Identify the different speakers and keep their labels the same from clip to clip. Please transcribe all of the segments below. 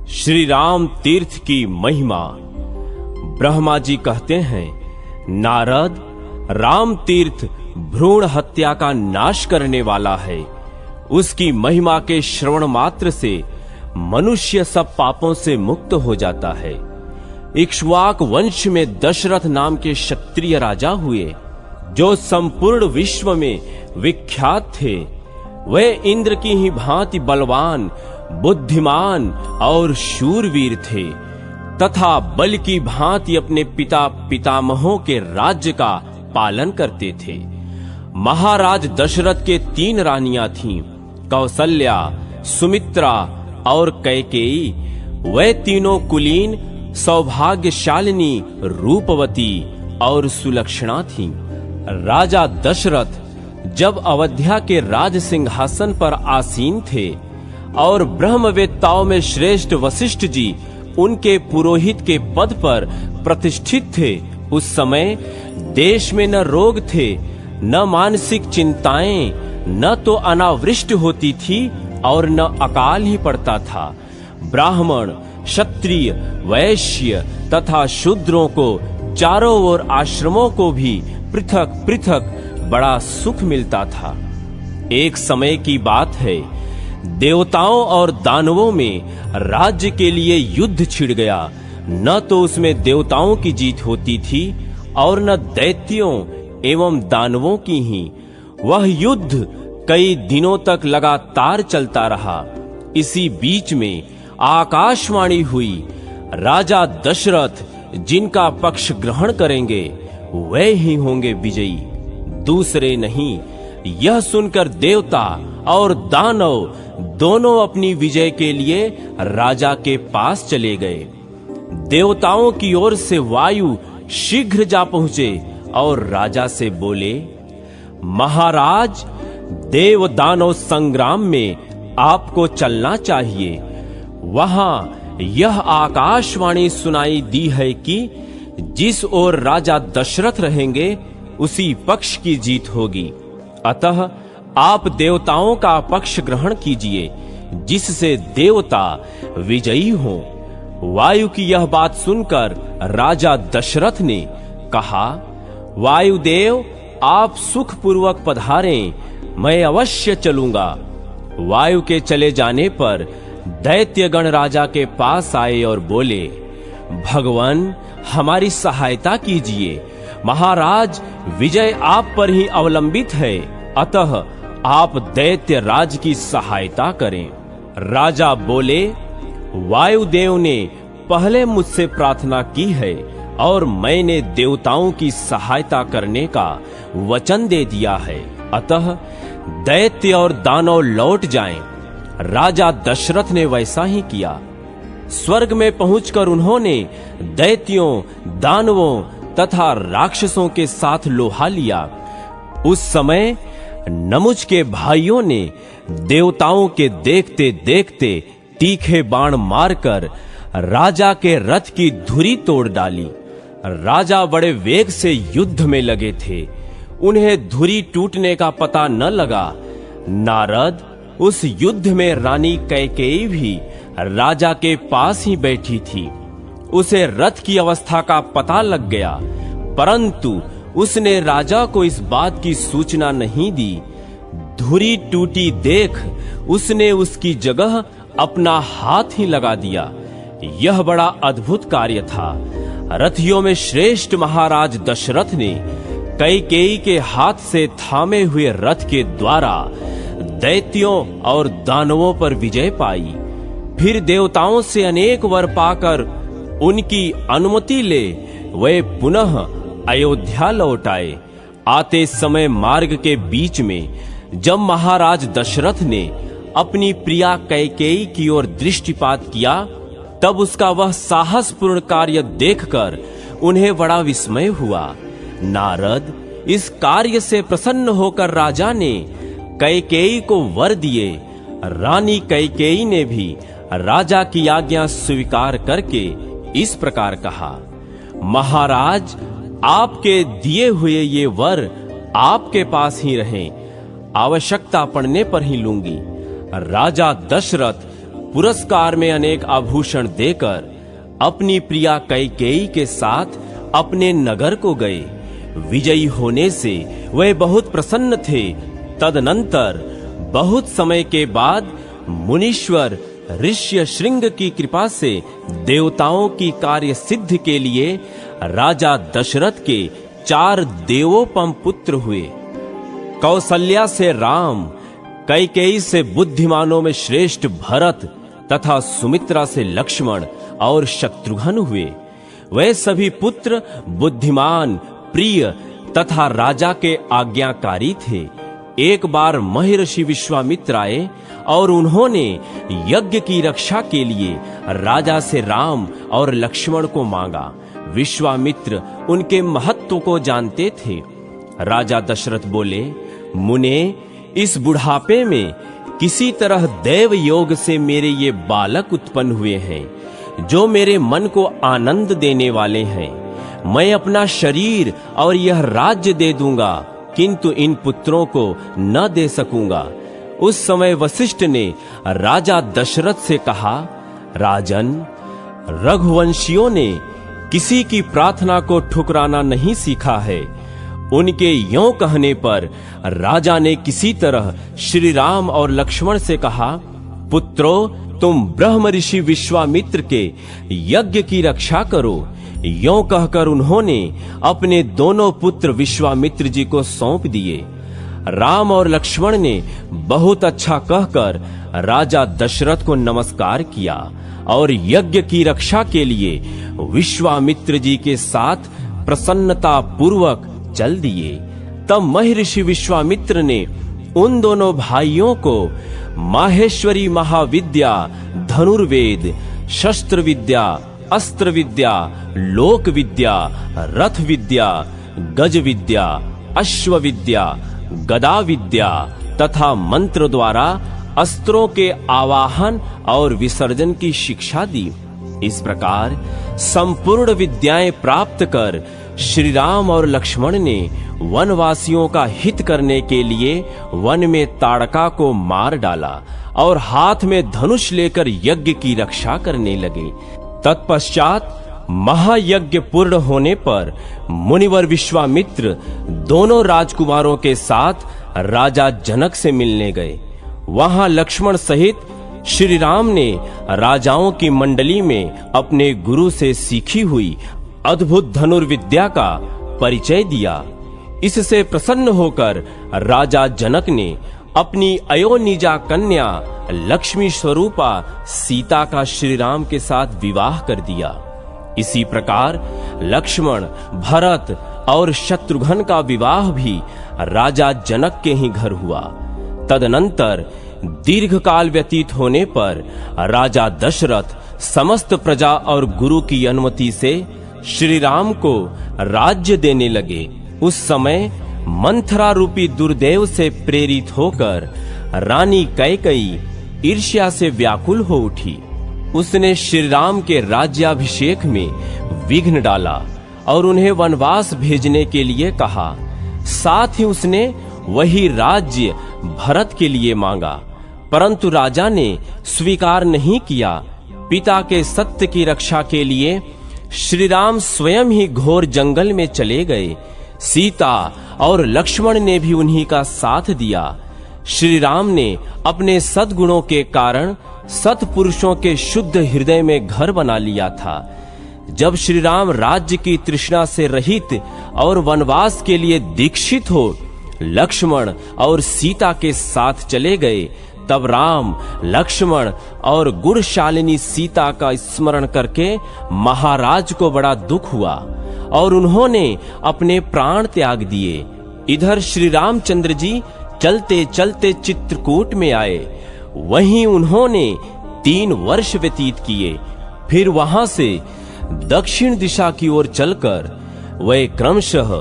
Speaker 1: श्री राम तीर्थ की महिमा। ब्रह्मा जी कहते हैं, नारद, राम तीर्थ भ्रूण हत्या का नाश करने वाला है। उसकी महिमा के श्रवण मात्र से मनुष्य सब पापों से मुक्त हो जाता है। इक्ष्वाक वंश में दशरथ नाम के क्षत्रिय राजा हुए, जो संपूर्ण विश्व में विख्यात थे। वे इंद्र की ही भांति बलवान, बुद्धिमान और शूरवीर थे तथा बल की भांति अपने पिता पितामहों के राज्य का पालन करते थे। महाराज दशरथ के 3 रानियां थीं, कौसल्या, सुमित्रा और कैकेयी। वे तीनों कुलीन, सौभाग्यशालिनी, रूपवती और सुलक्षणा थीं। राजा दशरथ जब अवध्या के राज सिंहासन पर आसीन थे और ब्रह्मवेत्ताओं में श्रेष्ठ वशिष्ठ जी उनके पुरोहित के पद पर प्रतिष्ठित थे, उस समय देश में न रोग थे, न मानसिक चिंताएं, न तो अनावृष्टि होती थी और न अकाल ही पड़ता था। ब्राह्मण, क्षत्रिय, वैश्य तथा शूद्रों को चारों ओर आश्रमों को भी पृथक पृथक बड़ा सुख मिलता था। एक समय की बात है, देवताओं और दानवों में राज्य के लिए युद्ध छिड़ गया। न तो उसमें देवताओं की जीत होती थी और न दैत्यों एवं दानवों की ही। वह युद्ध कई दिनों तक लगातार चलता रहा। इसी बीच में आकाशवाणी हुई, राजा दशरथ जिनका पक्ष ग्रहण करेंगे वे ही होंगे विजयी, दूसरे नहीं। यह सुनकर देवता और दानव दोनों अपनी विजय के लिए राजा के पास चले गए। देवताओं की ओर से वायु शीघ्र जा पहुंचे और राजा से बोले, महाराज, देव दानव संग्राम में आपको चलना चाहिए। वहां यह आकाशवाणी सुनाई दी है कि जिस ओर राजा दशरथ रहेंगे उसी पक्ष की जीत होगी। अतः आप देवताओं का पक्ष ग्रहण कीजिए, जिससे देवता विजयी हों। वायु की यह बात सुनकर राजा दशरथ ने कहा, वायुदेव, आप सुखपूर्वक पधारें, मैं अवश्य चलूंगा। वायु के चले जाने पर दैत्यगण राजा के पास आए और बोले, भगवान, हमारी सहायता कीजिए। महाराज, विजय आप पर ही अवलंबित है, अतः आप दैत्य राज की सहायता करें। राजा बोले, वायुदेव ने पहले मुझसे प्रार्थना की है और मैंने देवताओं की सहायता करने का वचन दे दिया है, अतः दैत्य और दानव लौट जाएं। राजा दशरथ ने वैसा ही किया। स्वर्ग में पहुंचकर उन्होंने दैत्यों, दानवों तथा राक्षसों के साथ लोहा लिया। उस समय नमुज के भाइयों ने देवताओं के देखते देखते तीखे बाण मारकर राजा के रथ की धुरी तोड़ डाली। राजा बड़े वेग से युद्ध में लगे थे, उन्हें धुरी टूटने का पता न लगा। नारद, उस युद्ध में रानी कैकेयी भी राजा के पास ही बैठी थी। उसे रथ की अवस्था का पता लग गया, परंतु उसने राजा को इस बात की सूचना नहीं दी। धुरी टूटी देख उसने उसकी जगह अपना हाथ ही लगा दिया। यह बड़ा अद्भुत कार्य था। रथियों में श्रेष्ठ महाराज दशरथ ने कैकेयी के हाथ से थामे हुए रथ के द्वारा दैत्यों और दानवों पर विजय पाई। फिर देवताओं से अनेक वर पाकर उनकी अनुमति ले वे पुनः अयोध्या लौट आए। आते समय मार्ग के बीच में जब महाराज दशरथ ने अपनी प्रिया कैकेयी की ओर दृष्टिपात किया, तब उसका वह साहसपूर्ण कार्य देखकर उन्हें बड़ा विस्मय हुआ। नारद, इस कार्य से प्रसन्न होकर राजा ने कैकेयी को वर दिए। रानी कैकेयी ने भी राजा की आज्ञा स्वीकार करके इस प्रकार कहा, महाराज, आपके दिए हुए ये वर आपके पास ही रहें, आवश्यकता पड़ने पर ही लूंगी। राजा दशरथ पुरस्कार में अनेक आभूषण देकर अपनी प्रिया कैकेयी के साथ अपने नगर को गए। विजयी होने से वे बहुत प्रसन्न थे। तदनंतर बहुत समय के बाद मुनीश्वर ऋष्य श्रृंग की कृपा से देवताओं की कार्य सिद्धि के लिए राजा दशरथ के 4 देवोपम पुत्र हुए। कौसल्या से राम, कैकेयी से बुद्धिमानों में श्रेष्ठ भरत तथा सुमित्रा से लक्ष्मण और शत्रुघ्न हुए। वे सभी पुत्र बुद्धिमान, प्रिय तथा राजा के आज्ञाकारी थे। एक बार महर्षि विश्वामित्र आए और उन्होंने यज्ञ की रक्षा के लिए राजा से राम और लक्ष्मण को मांगा। विश्वामित्र उनके महत्व को जानते थे। राजा दशरथ बोले, मुने, इस बुढ़ापे में किसी तरह देव योग से मेरे ये बालक उत्पन्न हुए हैं, जो मेरे मन को आनंद देने वाले हैं। मैं अपना शरीर और यह राज्य दे दूंगा, किंतु इन पुत्रों को न दे सकूंगा। उस समय वशिष्ठ ने राजा दशरथ से कहा, राजन, रघुवंशियों ने किसी की प्रार्थना को ठुकराना नहीं सीखा है। उनके यों कहने पर राजा ने किसी तरह श्री राम और लक्ष्मण से कहा, पुत्रों, तुम ब्रह्म ऋषि विश्वामित्र के यज्ञ की रक्षा करो। यों कहकर उन्होंने अपने दोनों पुत्र विश्वामित्र जी को सौंप दिए। राम और लक्ष्मण ने बहुत अच्छा कहकर राजा दशरथ को नमस्कार किया और यज्ञ की रक्षा के लिए विश्वामित्र जी के साथ प्रसन्नता पूर्वक चल दिए। तब महर्षि विश्वामित्र ने उन दोनों भाइयों को माहेश्वरी महाविद्या, धनुर्वेद, शस्त्र विद्या, अस्त्र विद्या, लोक विद्या, रथ विद्या, गज विद्या, अश्व विद्या, गदा विद्या तथा मंत्र द्वारा अस्त्रों के आवाहन और विसर्जन की शिक्षा दी। इस प्रकार संपूर्ण विद्याएं प्राप्त कर श्री राम और लक्ष्मण ने वनवासियों का हित करने के लिए वन में ताड़का को मार डाला और हाथ में धनुष लेकर यज्ञ की रक्षा करने लगे। तत्पश्चात महायज्ञ पूर्ण होने पर मुनिवर विश्वामित्र दोनों राजकुमारों के साथ राजा जनक से मिलने गए। वहां लक्ष्मण सहित श्री राम ने राजाओं की मंडली में अपने गुरु से सीखी हुई अद्भुत धनुर्विद्या का परिचय दिया। इससे प्रसन्न होकर राजा जनक ने अपनी अयोनिजा कन्या लक्ष्मी स्वरूपा सीता का श्री राम के साथ विवाह कर दिया। इसी प्रकार लक्ष्मण, भरत और शत्रुघ्न का विवाह भी राजा जनक के ही घर हुआ। तदनंतर दीर्घ काल व्यतीत होने पर राजा दशरथ समस्त प्रजा और गुरु की अनुमति से श्री राम को राज्य देने लगे। उस समय मंथरा रूपी दुर्देव से प्रेरित होकर रानी कैकेयी ईर्ष्या से व्याकुल हो उठी। उसने श्री राम के राज्याभिषेक में विघ्न डाला और उन्हें वनवास भेजने के लिए कहा। साथ ही उसने वही राज्य भरत के लिए मांगा, परंतु राजा ने स्वीकार नहीं किया। पिता के सत्य की रक्षा के लिए श्री राम स्वयं ही घोर जंगल में चले गए। सीता और लक्ष्मण ने भी उन्हीं का साथ दिया। श्री राम ने अपने सद्गुणों के कारण सत्पुरुषों के शुद्ध हृदय में घर बना लिया था। जब श्री राम राज्य की तृष्णा से रहित और वनवास के लिए दीक्षित हो लक्ष्मण और सीता के साथ चले गए, तब राम, लक्ष्मण और गुणशालिनी सीता का स्मरण करके महाराज को बड़ा दुख हुआ और उन्होंने अपने प्राण त्याग दिए। इधर श्री रामचंद्र जी चलते चलते चित्रकूट में आए। वहीं उन्होंने 3 वर्ष व्यतीत किए। फिर वहां से दक्षिण दिशा की ओर चलकर वे क्रमशः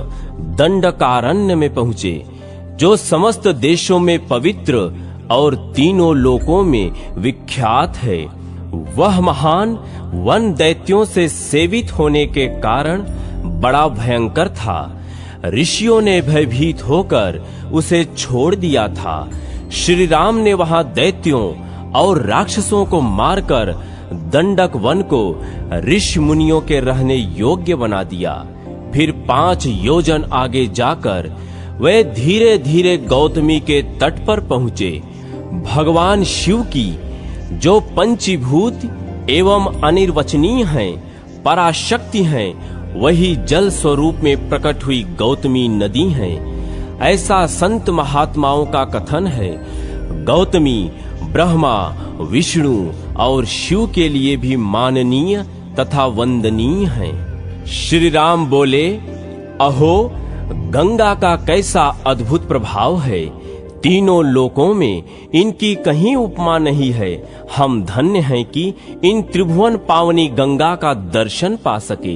Speaker 1: दंडकारण्य में पहुंचे, जो समस्त देशों में पवित्र और तीनों लोकों में विख्यात है। वह महान वन दैत्यों से सेवित होने के कारण बड़ा भयंकर था। ऋषियों ने भयभीत होकर उसे छोड़ दिया था। श्री राम ने वहां दैत्यों और राक्षसों को मारकर दंडक वन को ऋषि मुनियों के रहने योग्य बना दिया। फिर 5 योजन आगे जाकर वे धीरे धीरे गौतमी के तट पर पहुंचे। भगवान शिव की जो पंचीभूत एवं अनिर्वचनीय हैं, पराशक्ति हैं, वही जल स्वरूप में प्रकट हुई गौतमी नदी हैं। ऐसा संत महात्माओं का कथन है। गौतमी ब्रह्मा, विष्णु और शिव के लिए भी माननीय तथा वंदनीय हैं। श्री राम बोले, अहो गंगा का कैसा अद्भुत प्रभाव है। तीनों लोकों में इनकी कहीं उपमा नहीं है। हम धन्य हैं कि इन त्रिभुवन पावनी गंगा का दर्शन पा सके।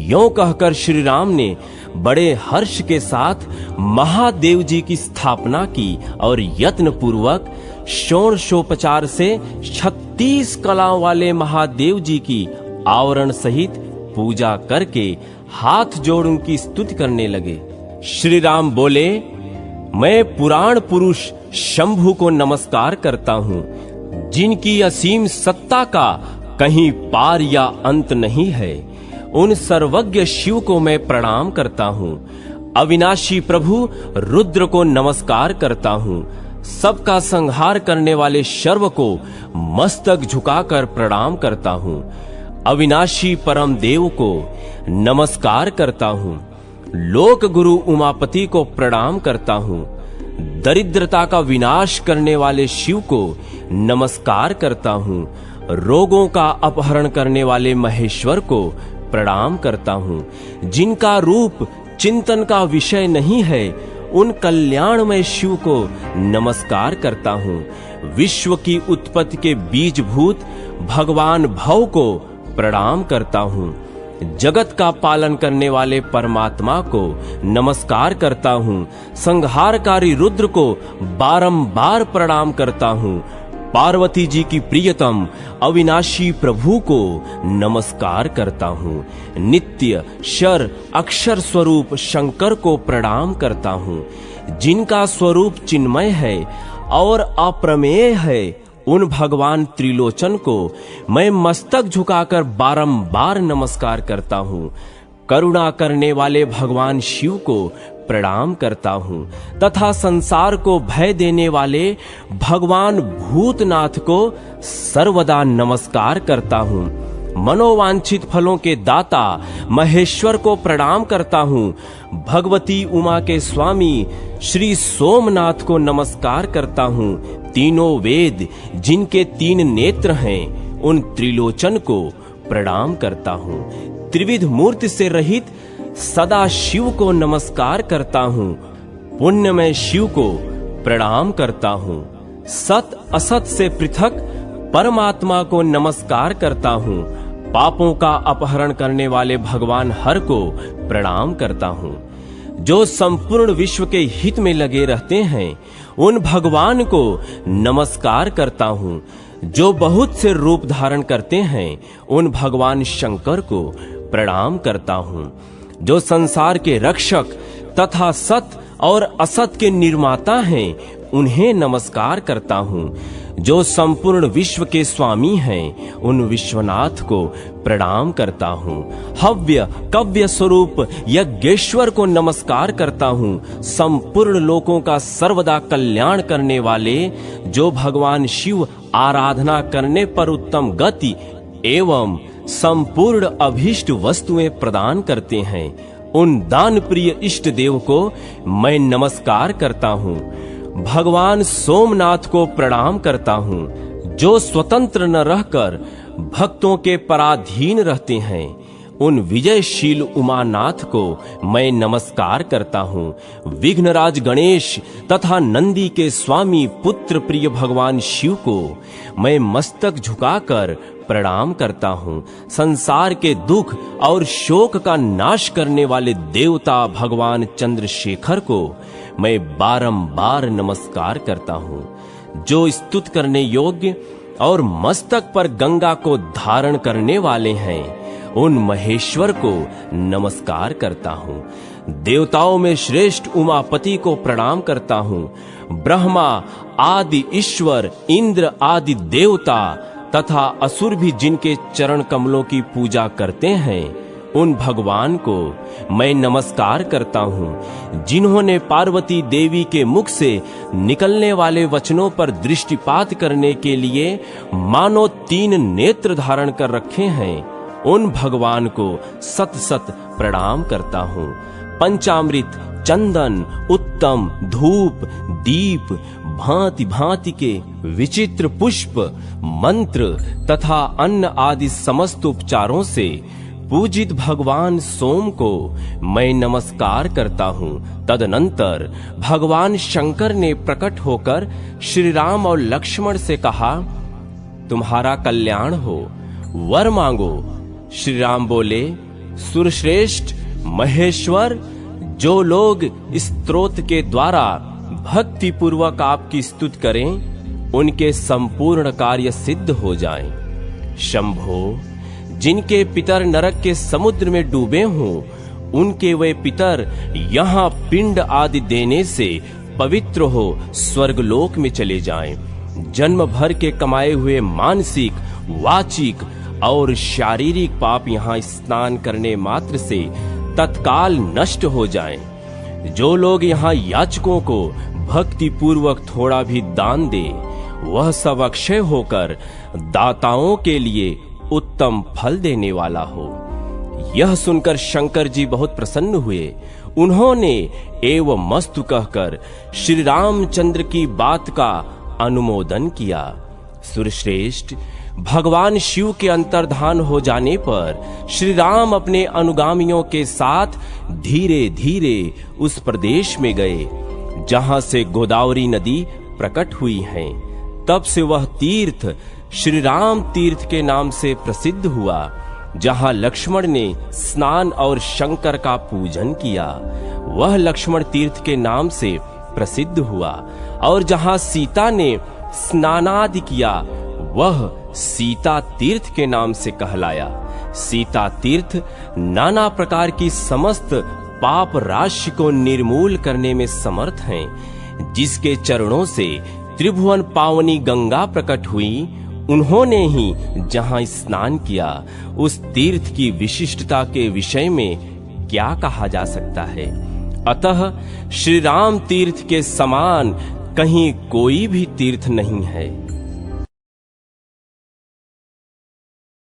Speaker 1: यों कहकर श्री राम ने बड़े हर्ष के साथ महादेव जी की स्थापना की और यत्न पूर्वक षोडशोपचार से 36 कलाओं वाले महादेव जी की आवरण सहित पूजा करके हाथ जोड़ उनकी स्तुति करने लगे। श्री राम बोले, मैं पुराण पुरुष शंभु को नमस्कार करता हूँ, जिनकी असीम सत्ता का कहीं पार या अंत नहीं है। उन सर्वज्ञ शिव को मैं प्रणाम करता हूँ। अविनाशी प्रभु रुद्र को नमस्कार करता हूँ। सबका संहार करने वाले शर्व को मस्तक झुकाकर प्रणाम करता हूँ। अविनाशी परम देव को नमस्कार करता हूँ। लोक गुरु उमापति को प्रणाम करता हूँ। दरिद्रता का विनाश करने वाले शिव को नमस्कार करता हूँ। रोगों का अपहरण करने वाले महेश्वर को प्रणाम करता हूँ। जिनका रूप चिंतन का विषय नहीं है, उन कल्याणमय शिव को नमस्कार करता हूँ। विश्व की उत्पत्ति के बीजभूत भगवान भव को प्रणाम करता हूँ। जगत का पालन करने वाले परमात्मा को नमस्कार करता हूँ। संहारकारी रुद्र को बारंबार प्रणाम करता हूँ। पार्वती जी की प्रियतम अविनाशी प्रभु को नमस्कार करता हूँ। नित्य शर अक्षर स्वरूप शंकर को प्रणाम करता हूँ। जिनका स्वरूप चिन्मय है और अप्रमेय है, उन भगवान त्रिलोचन को मैं मस्तक झुकाकर बारंबार नमस्कार करता हूँ। करुणा करने वाले भगवान शिव को प्रणाम करता हूँ तथा संसार को भय देने वाले भगवान भूतनाथ को सर्वदा नमस्कार करता हूँ। मनोवांछित फलों के दाता महेश्वर को प्रणाम करता हूँ। भगवती उमा के स्वामी श्री सोमनाथ को नमस्कार करता हूँ। तीनों वेद जिनके 3 नेत्र हैं, उन त्रिलोचन को प्रणाम करता हूँ। त्रिविध मूर्ति से रहित सदा शिव को नमस्कार करता हूँ। पुण्यमय शिव को प्रणाम करता हूँ। सत असत से पृथक परमात्मा को नमस्कार करता हूँ। पापों का अपहरण करने वाले भगवान हर को प्रणाम करता हूँ। जो संपूर्ण विश्व के हित में लगे रहते हैं, उन भगवान को नमस्कार करता हूँ। जो बहुत से रूप धारण करते हैं, उन भगवान शंकर को प्रणाम करता हूँ। जो संसार के रक्षक तथा सत और असत के निर्माता हैं, उन्हें नमस्कार करता हूँ। जो संपूर्ण विश्व के स्वामी हैं, उन विश्वनाथ को प्रणाम करता हूँ। हव्य कव्य स्वरूप यज्ञेश्वर को नमस्कार करता हूँ। संपूर्ण लोकों का सर्वदा कल्याण करने वाले जो भगवान शिव आराधना करने पर उत्तम गति एवं संपूर्ण अभीष्ट वस्तुएं प्रदान करते हैं, उन दान प्रिय इष्ट देव को मैं नमस्कार करता हूँ। भगवान सोमनाथ को प्रणाम करता हूँ। जो स्वतंत्र न रहकर भक्तों के पराधीन रहते हैं, उन विजयशील उमानाथ को मैं नमस्कार करता हूँ। विघ्नराज गणेश तथा नंदी के स्वामी पुत्र प्रिय भगवान शिव को मैं मस्तक झुकाकर प्रणाम करता हूँ। संसार के दुख और शोक का नाश करने वाले देवता भगवान चंद्रशेखर को मैं बारंबार नमस्कार करता हूँ। जो स्तुत करने योग्य और मस्तक पर गंगा को धारण करने वाले हैं, उन महेश्वर को नमस्कार करता हूँ। देवताओं में श्रेष्ठ उमापति को प्रणाम करता हूँ। ब्रह्मा आदि ईश्वर, इंद्र आदि देवता तथा असुर भी जिनके चरण कमलों की पूजा करते हैं, उन भगवान को मैं नमस्कार करता हूँ, जिन्होंने पार्वती देवी के मुख से निकलने वाले वचनों पर दृष्टिपात करने के लिए मानो 3 नेत्र धारण कर रखे हैं। उन भगवान को सत सत प्रणाम करता हूँ। पंचामृत, चंदन, उत्तम धूप, दीप, भांति भांति के विचित्र पुष्प, मंत्र तथा अन्न आदि समस्त उपचारों से पूजित भगवान सोम को मैं नमस्कार करता हूँ। तदनंतर भगवान शंकर ने प्रकट होकर श्री राम और लक्ष्मण से कहा, तुम्हारा कल्याण हो, वर मांगो। श्री राम बोले, सुरश्रेष्ठ महेश्वर, जो लोग स्तोत्र के द्वारा भक्ति पूर्वक आपकी स्तुति करें, उनके संपूर्ण कार्य सिद्ध हो जाएं। शंभो, जिनके पितर नरक के समुद्र में डूबे हों, उनके वे पितर यहाँ पिंड आदि देने से पवित्र हो स्वर्गलोक में चले जाएं। जन्म भर के कमाए हुए मानसिक, वाचिक और शारीरिक पाप यहाँ स्नान करने मात्र से तत्काल नष्ट हो जाएं। जो लोग यहाँ याचकों को भक्ति पूर्वक थोड़ा भी दान दे, वह सब अक्षय होकर दाताओं के लिए उत्तम फल देने वाला हो। यह सुनकर शंकर जी बहुत प्रसन्न हुए। उन्होंने एवं मस्तु कहकर श्री रामचंद्र की बात का अनुमोदन किया। सुरश्रेष्ठ, भगवान शिव के अंतर्धान हो जाने पर श्री राम अपने अनुगामियों के साथ धीरे धीरे उस प्रदेश में गए जहां से गोदावरी नदी प्रकट हुई है। तब से वह तीर्थ श्री राम तीर्थ के नाम से प्रसिद्ध हुआ। जहां लक्ष्मण ने स्नान और शंकर का पूजन किया, वह लक्ष्मण तीर्थ के नाम से प्रसिद्ध हुआ। और जहां सीता ने स्नानादि किया, वह सीता तीर्थ के नाम से कहलाया। सीता तीर्थ नाना प्रकार की समस्त पाप राशि को निर्मूल करने में समर्थ हैं। जिसके चरणों से त्रिभुवन पावनी गंगा प्रकट हुई, उन्होंने ही जहां स्नान किया, उस तीर्थ की विशिष्टता के विषय में क्या कहा जा सकता है। अतः श्री राम तीर्थ के समान कहीं कोई भी तीर्थ नहीं है।